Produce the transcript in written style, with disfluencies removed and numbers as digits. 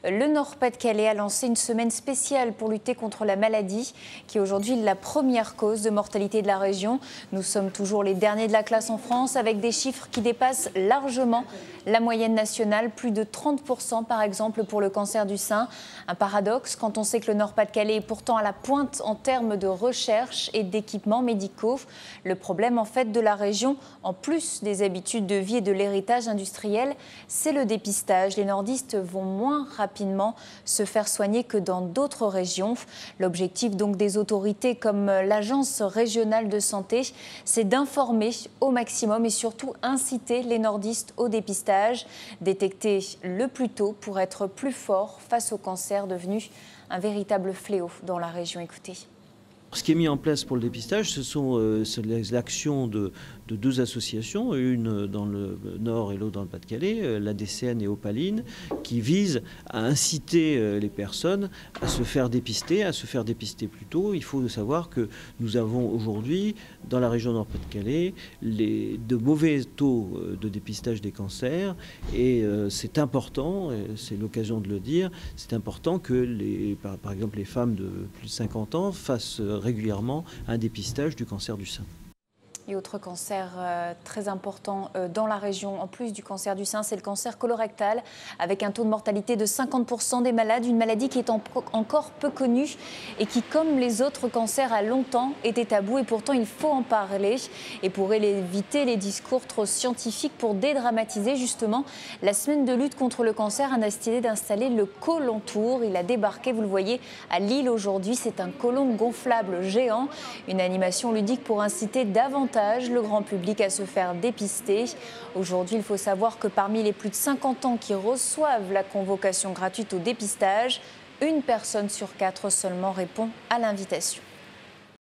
Le Nord-Pas-de-Calais a lancé une semaine spéciale pour lutter contre la maladie, qui est aujourd'hui la première cause de mortalité de la région. Nous sommes toujours les derniers de la classe en France, avec des chiffres qui dépassent largement la moyenne nationale, plus de 30% par exemple pour le cancer du sein. Un paradoxe quand on sait que le Nord-Pas-de-Calais est pourtant à la pointe en termes de recherche et d'équipements médicaux. Le problème en fait de la région, en plus des habitudes de vie et de l'héritage industriel, c'est le dépistage. Les nordistes vont moins rapidement se faire soigner que dans d'autres régions. L'objectif donc des autorités comme l'Agence régionale de santé, c'est d'informer au maximum et surtout inciter les nordistes au dépistage, détecter le plus tôt pour être plus fort face au cancer devenu un véritable fléau dans la région. Écoutez. Ce qui est mis en place pour le dépistage, c'est l'action de deux associations, une dans le Nord et l'autre dans le Pas-de-Calais, l'ADCN et Opaline, qui visent à inciter les personnes à se faire dépister plus tôt. Il faut savoir que nous avons aujourd'hui, dans la région Nord-Pas-de-Calais, de mauvais taux de dépistage des cancers. Et c'est important, c'est l'occasion de le dire, c'est important que par exemple les femmes de plus de 50 ans fassent régulièrement un dépistage du cancer du sein. Et autre cancer très important dans la région, en plus du cancer du sein, c'est le cancer colorectal, avec un taux de mortalité de 50% des malades, une maladie qui est encore peu connue et qui, comme les autres cancers, a longtemps été tabou. Et pourtant, il faut en parler. Et pour éviter les discours trop scientifiques, pour dédramatiser justement, la semaine de lutte contre le cancer a décidé d'installer le Colon Tour. Il a débarqué, vous le voyez, à Lille aujourd'hui. C'est un colon gonflable géant, une animation ludique pour inciter davantage le grand public à se faire dépister. Aujourd'hui, il faut savoir que parmi les plus de 50 ans qui reçoivent la convocation gratuite au dépistage, une personne sur 4 seulement répond à l'invitation.